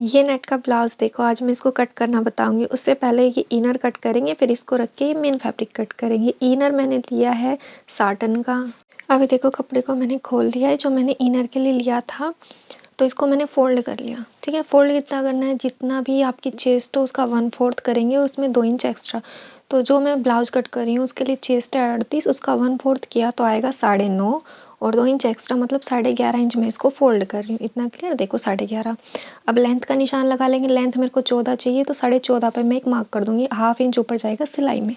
ये नेट का ब्लाउज़ देखो, आज मैं इसको कट करना बताऊँगी। उससे पहले ये इनर कट करेंगे, फिर इसको रख के मेन फैब्रिक कट करेंगे। इनर मैंने लिया है साटन का। अभी देखो कपड़े को मैंने खोल लिया है, जो मैंने इनर के लिए लिया था, तो इसको मैंने फ़ोल्ड कर लिया, ठीक है। फ़ोल्ड कितना करना है, जितना भी आपकी चेस्ट हो उसका 1/4 करेंगे और उसमें 2 इंच एक्स्ट्रा। तो जो मैं ब्लाउज़ कट कर रही हूँ उसके लिए चेस्ट है 38, उसका 1/4 किया तो आएगा 9.5 और 2 इंच एक्स्ट्रा मतलब 11.5 इंच में इसको फ़ोल्ड कर रही हूँ। इतना क्लियर, देखो 11.5। अब लेंथ का निशान लगा लेंगे। लेंथ मेरे को 14 चाहिए तो 14.5 पे मैं एक मार्क कर दूँगी, ½ इंच ऊपर जाएगा सिलाई में।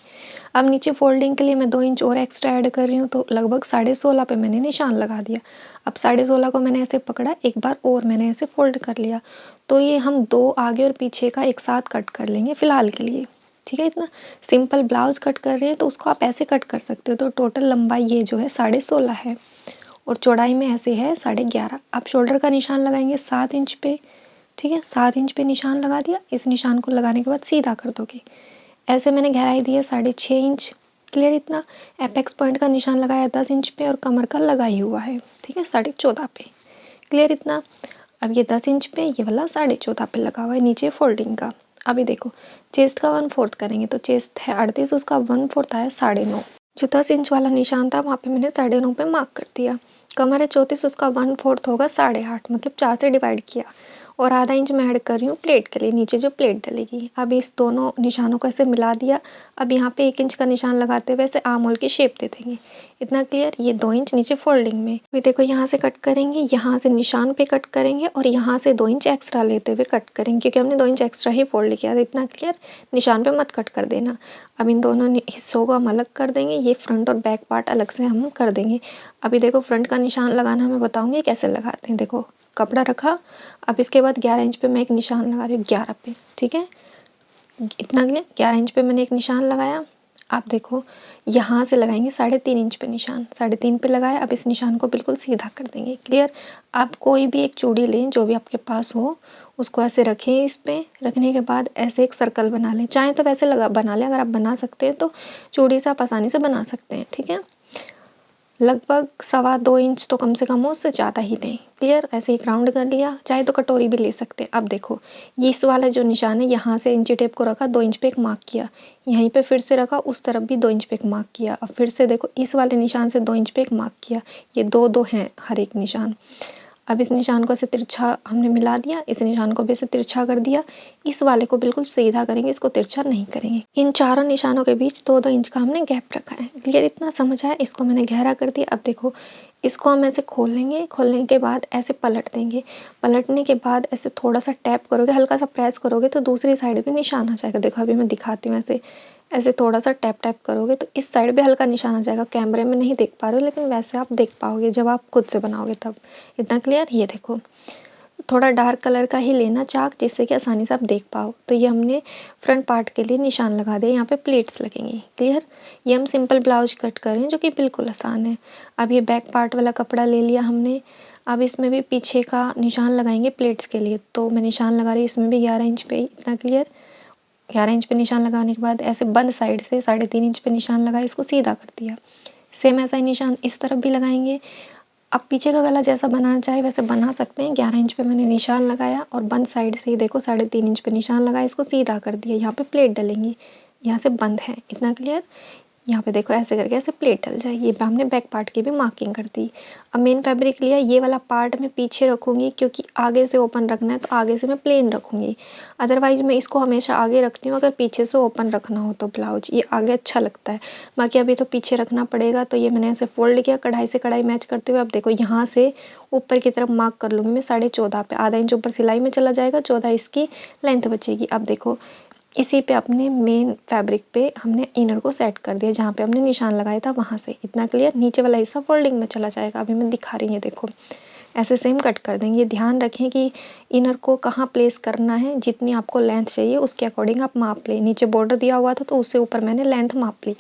अब नीचे फोल्डिंग के लिए मैं 2 इंच और एक्स्ट्रा ऐड कर रही हूँ, तो लगभग 16.5 पे मैंने निशान लगा दिया। अब 16.5 को मैंने ऐसे पकड़ा, एक बार और मैंने ऐसे फोल्ड कर लिया। तो ये हम 2 आगे और पीछे का एक साथ कट कर लेंगे फ़िलहाल के लिए, ठीक है। इतना सिंपल ब्लाउज़ कट कर रहे हैं तो उसको आप ऐसे कट कर सकते हो। तो टोटल लंबाई ये जो है 16.5 है और चौड़ाई में ऐसे है 11.5। आप शोल्डर का निशान लगाएंगे 7 इंच पे, ठीक है। 7 इंच पे निशान लगा दिया। इस निशान को लगाने के बाद सीधा कर दोगे। ऐसे मैंने गहराई दी है 6.5 इंच, क्लियर। इतना एपेक्स पॉइंट का निशान लगाया 10 इंच पे और कमर का लगा ही हुआ है, ठीक है, 14.5 पे, क्लियर। इतना अब ये 10 इंच पे, ये वाला 14.5 पे लगा हुआ है नीचे फोल्डिंग का। अभी देखो चेस्ट का 1/4 करेंगे, तो चेस्ट है 38, उसका 1/4 आया 9.5। जो 10 इंच वाला निशान था वहाँ पे मैंने 9.5 पे मार्क कर दिया। कमर है 34, उसका 1/4 होगा 8.5, मतलब 4 से डिवाइड किया और ½ इंच मैं ऐड कर रही हूँ प्लेट के लिए, नीचे जो प्लेट डलेगी। अब इस दोनों निशानों को ऐसे मिला दिया। अब यहाँ पे 1 इंच का निशान लगाते हुए ऐसे आर्म होल की शेप दे देंगे। इतना क्लियर। ये 2 इंच नीचे फोल्डिंग में। फिर देखो यहाँ से कट करेंगे, यहाँ से निशान पे कट करेंगे और यहाँ से 2 इंच एक्स्ट्रा लेते हुए कट करेंगे, क्योंकि हमने 2 इंच एक्स्ट्रा ही फोल्ड किया था। इतना क्लियर। निशान पे मत कट कर देना। अब इन दोनों हिस्सों को हम अलग कर देंगे। ये फ्रंट और बैक पार्ट अलग से हम कर देंगे। अभी देखो फ्रंट का निशान लगाना मैं बताऊँगी कैसे लगाते हैं। देखो कपड़ा रखा, अब इसके बाद 11 इंच पे मैं एक निशान लगा रही हूँ, 11 पे, ठीक है। इतना क्लियर। 11 इंच पे मैंने एक निशान लगाया। आप देखो यहाँ से लगाएंगे 3.5 इंच पे निशान, 3.5 पे लगाया। अब इस निशान को बिल्कुल सीधा कर देंगे, क्लियर। आप कोई भी एक चूड़ी लें जो भी आपके पास हो, उसको ऐसे रखें। इस पे रखने के बाद ऐसे एक सर्कल बना लें, चाहे तो वैसे लगा बना लें, अगर आप बना सकते हैं तो चूड़ी से आप आसानी से बना सकते हैं, ठीक है। लगभग 2.25 इंच तो कम से कम हो, उससे ज़्यादा ही लें, क्लियर। ऐसे एक राउंड कर लिया, चाहे तो कटोरी भी ले सकते हैं। अब देखो ये इस वाला जो निशान है, यहाँ से इंची टेप को रखा, 2 इंच पे एक मार्क किया, यहीं पे फिर से रखा, उस तरफ भी 2 इंच पे एक मार्क किया। अब फिर से देखो इस वाले निशान से 2 इंच पे एक मार्क किया। ये दो दो हैं हर एक निशान। अब इस निशान को ऐसे तिरछा हमने मिला दिया, इस निशान को भी ऐसे तिरछा कर दिया। इस वाले को बिल्कुल सीधा करेंगे, इसको तिरछा नहीं करेंगे। इन चारों निशानों के बीच 2-2 इंच का हमने गैप रखा है, क्लियर। इतना समझ आया। इसको मैंने गहरा कर दिया। अब देखो इसको हम ऐसे खोल लेंगे, खोलने के बाद ऐसे पलट देंगे। पलटने के बाद ऐसे थोड़ा सा टैप करोगे, हल्का सा प्रेस करोगे तो दूसरी साइड भी निशान आ जाएगा। देखो अभी मैं दिखाती हूँ, ऐसे ऐसे थोड़ा सा टैप टैप करोगे तो इस साइड भी हल्का निशान आ जाएगा। कैमरे में नहीं देख पा रहे हो, लेकिन वैसे आप देख पाओगे जब आप खुद से बनाओगे तब। इतना क्लियर। ये देखो थोड़ा डार्क कलर का ही लेना चाक, जिससे कि आसानी से आप देख पाओ। तो ये हमने फ्रंट पार्ट के लिए निशान लगा दिए, यहाँ पे प्लेट्स लगेंगी, क्लियर। ये हम सिंपल ब्लाउज कट कर रहे हैं, जो कि बिल्कुल आसान है। अब ये बैक पार्ट वाला कपड़ा ले लिया हमने। अब इसमें भी पीछे का निशान लगाएंगे प्लेट्स के लिए, तो मैं निशान लगा रही हूँ इसमें भी 11 इंच पे। इतना क्लियर। 11 इंच पे निशान लगाने के बाद ऐसे बंद साइड से 3.5 इंच पे निशान लगाया, इसको सीधा कर दिया। सेम ऐसा ही निशान इस तरफ भी लगाएंगे। आप पीछे का गला जैसा बनाना चाहे वैसे बना सकते हैं। 11 इंच पे मैंने निशान लगाया और बंद साइड से ही देखो 3.5 इंच पे निशान लगाया, इसको सीधा कर दिया। यहाँ पे प्लेट डलेंगी, यहाँ से बंद है। इतना क्लियर। यहाँ पे देखो ऐसे करके ऐसे प्लेट डल जाएगी। ये हमने बैक पार्ट की भी मार्किंग कर दी। अब मेन फैब्रिक लिया, ये वाला पार्ट मैं पीछे रखूँगी, क्योंकि आगे से ओपन रखना है तो आगे से मैं प्लेन रखूँगी। अदरवाइज़ मैं इसको हमेशा आगे रखती हूँ, अगर पीछे से ओपन रखना हो तो ब्लाउज ये आगे अच्छा लगता है। बाकी अभी तो पीछे रखना पड़ेगा, तो ये मैंने ऐसे फोल्ड किया कढ़ाई से कढ़ाई मैच करते हुए। अब देखो यहाँ से ऊपर की तरफ मार्क कर लूँगी मैं 14.5 पे, ½ इंच ऊपर सिलाई में चला जाएगा, 14 इसकी लेंथ बचेगी। अब देखो इसी पे अपने मेन फैब्रिक पे हमने इनर को सेट कर दिया, जहाँ पे हमने निशान लगाया था वहाँ से। इतना क्लियर। नीचे वाला हिस्सा फोल्डिंग में चला जाएगा। अभी मैं दिखा रही हूँ, देखो ऐसे सेम कट कर देंगे। ध्यान रखें कि इनर को कहाँ प्लेस करना है, जितनी आपको लेंथ चाहिए उसके अकॉर्डिंग आप माप लें। नीचे बॉर्डर दिया हुआ था तो उससे ऊपर मैंने लेंथ माप ली,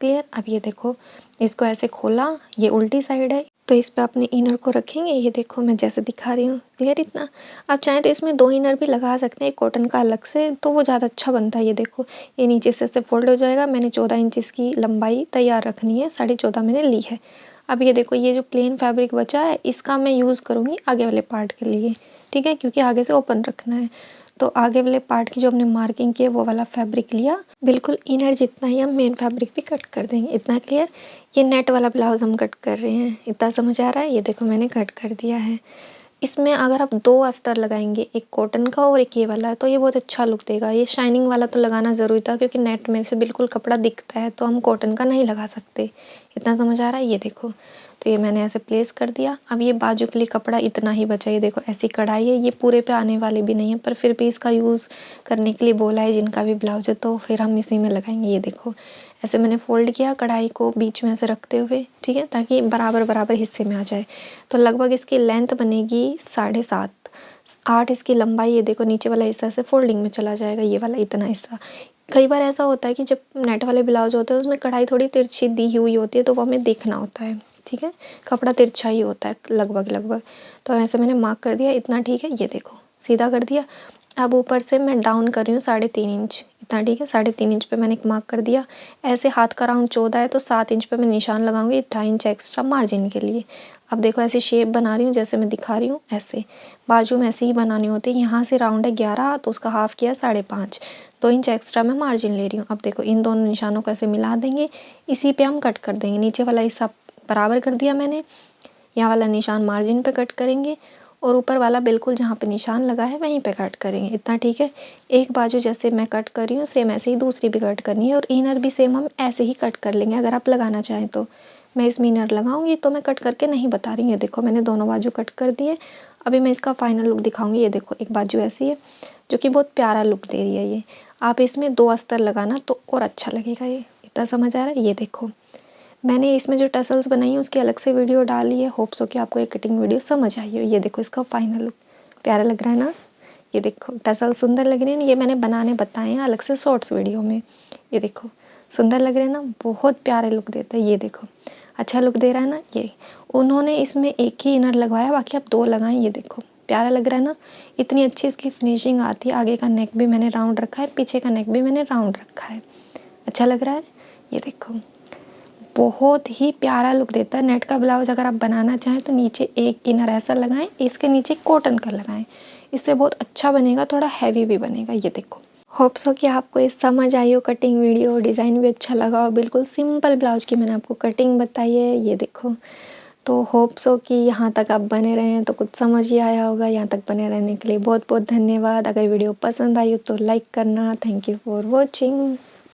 क्लियर। अब ये देखो इसको ऐसे खोला, ये उल्टी साइड है तो इस पे अपने इनर को रखेंगे। ये देखो मैं जैसे दिखा रही हूँ, क्लियर। इतना आप चाहें तो इसमें 2 इनर भी लगा सकते हैं, कॉटन का अलग से, तो वो ज़्यादा अच्छा बनता है। ये देखो ये नीचे से ऐसे फोल्ड हो जाएगा। मैंने 14 इंच इसकी लंबाई तैयार रखनी है, 14.5 मैंने ली है। अब ये देखो ये जो प्लेन फैब्रिक बचा है इसका मैं यूज़ करूँगी आगे वाले पार्ट के लिए, ठीक है, क्योंकि आगे से ओपन रखना है। तो आगे वाले पार्ट की जो हमने मार्किंग की है वो वाला फैब्रिक लिया, बिल्कुल इनर जितना ही हम मेन फैब्रिक भी कट कर देंगे। इतना क्लियर? ये नेट वाला ब्लाउज हम कट कर रहे हैं, इतना समझ आ रहा है? ये देखो मैंने कट कर दिया है। इसमें अगर आप 2 अस्तर लगाएंगे, एक कॉटन का और एक ये वाला, तो ये बहुत अच्छा लुक देगा। ये शाइनिंग वाला तो लगाना ज़रूरी था क्योंकि नेट में से बिल्कुल कपड़ा दिखता है, तो हम कॉटन का नहीं लगा सकते। इतना समझ आ रहा है? ये देखो, तो ये मैंने ऐसे प्लेस कर दिया। अब ये बाजू के लिए कपड़ा इतना ही बचा। ये देखो ऐसी कढ़ाई है, ये पूरे पे आने वाली भी नहीं है, पर फिर भी इसका यूज़ करने के लिए बोला है जिनका भी ब्लाउज है, तो फिर हम इसी में लगाएंगे। ये देखो ऐसे मैंने फ़ोल्ड किया कढ़ाई को बीच में ऐसे रखते हुए, ठीक है, ताकि बराबर हिस्से में आ जाए। तो लगभग इसकी लेंथ बनेगी 7.5, 8 इसकी लंबाई। ये देखो नीचे वाला हिस्सा से फोल्डिंग में चला जाएगा, ये वाला इतना हिस्सा। कई बार ऐसा होता है कि जब नेट वाले ब्लाउज होते हैं उसमें कढ़ाई थोड़ी तिरछी दी हुई होती है, तो वो हमें देखना होता है, ठीक है, कपड़ा तिरछा ही होता है लगभग। तो ऐसे मैंने मार्क कर दिया, इतना ठीक है। ये देखो सीधा कर दिया। अब ऊपर से मैं डाउन कर रही हूँ 3.5 इंच, इतना ठीक है। 3.5 इंच पे मैंने एक मार्क कर दिया। ऐसे हाथ का राउंड 14 है तो 7 इंच पे मैं निशान लगाऊंगी 2.5 इंच एक्स्ट्रा मार्जिन के लिए। अब देखो ऐसी शेप बना रही हूँ जैसे मैं दिखा रही हूँ, ऐसे बाजू में ऐसे ही बनानी होती है। यहाँ से राउंड है 11 तो उसका हाफ किया 5.5, 2 इंच एक्स्ट्रा मैं मार्जिन ले रही हूँ। अब देखो इन दोनों निशानों को ऐसे मिला देंगे, इसी पे हम कट कर देंगे। नीचे वाला हिस्सा बराबर कर दिया मैंने, यहाँ वाला निशान मार्जिन पे कट करेंगे और ऊपर वाला बिल्कुल जहाँ पे निशान लगा है वहीं पे कट करेंगे। इतना ठीक है। एक बाजू जैसे मैं कट कर रही हूँ सेम ऐसे ही दूसरी भी कट करनी है, और इनर भी सेम हम ऐसे ही कट कर लेंगे अगर आप लगाना चाहें तो। मैं इसमें इनर लगाऊंगी तो मैं कट करके नहीं बता रही हूँ। ये देखो मैंने दोनों बाजू कट कर दिए। अभी मैं इसका फाइनल लुक दिखाऊंगी। ये देखो एक बाजू ऐसी है जो कि बहुत प्यारा लुक दे रही है। ये आप इसमें 2 अस्तर लगाना तो और अच्छा लगेगा। ये इतना समझ आ रहा है? ये देखो मैंने इसमें जो टसल्स बनाई है उसकी अलग से वीडियो डाली है, होप्स हो कि आपको ये कटिंग वीडियो समझ आई हो। ये देखो इसका फाइनल लुक प्यारा लग रहा है ना? ये देखो टसल सुंदर लग रहे हैं ना, ये मैंने बनाने बताए हैं अलग से शॉर्ट्स वीडियो में। ये देखो सुंदर लग रहे हैं ना, बहुत प्यारे लुक देता है। ये देखो अच्छा लुक दे रहा है ना। ये उन्होंने इसमें एक ही इनर लगवाया, बाकी आप 2 लगाएं। ये देखो प्यारा लग रहा है ना, इतनी अच्छी इसकी फिनिशिंग आती है। आगे का नेक भी मैंने राउंड रखा है, पीछे का नेक भी मैंने राउंड रखा है। अच्छा लग रहा है? ये देखो बहुत ही प्यारा लुक देता है। नेट का ब्लाउज अगर आप बनाना चाहें तो नीचे एक इनर ऐसा लगाएं, इसके नीचे कॉटन का लगाएं, इससे बहुत अच्छा बनेगा, थोड़ा हैवी भी बनेगा। ये देखो होप्स हो कि आपको ये समझ आई हो कटिंग वीडियो, डिज़ाइन भी अच्छा लगा हो। बिल्कुल सिंपल ब्लाउज की मैंने आपको कटिंग बताई है। ये देखो तो होप्स हो कि यहाँ तक आप बने रहे हैं तो कुछ समझ ही आया होगा। यहाँ तक बने रहने के लिए बहुत बहुत धन्यवाद। अगर वीडियो पसंद आई हो तो लाइक करना। Thank you for watching.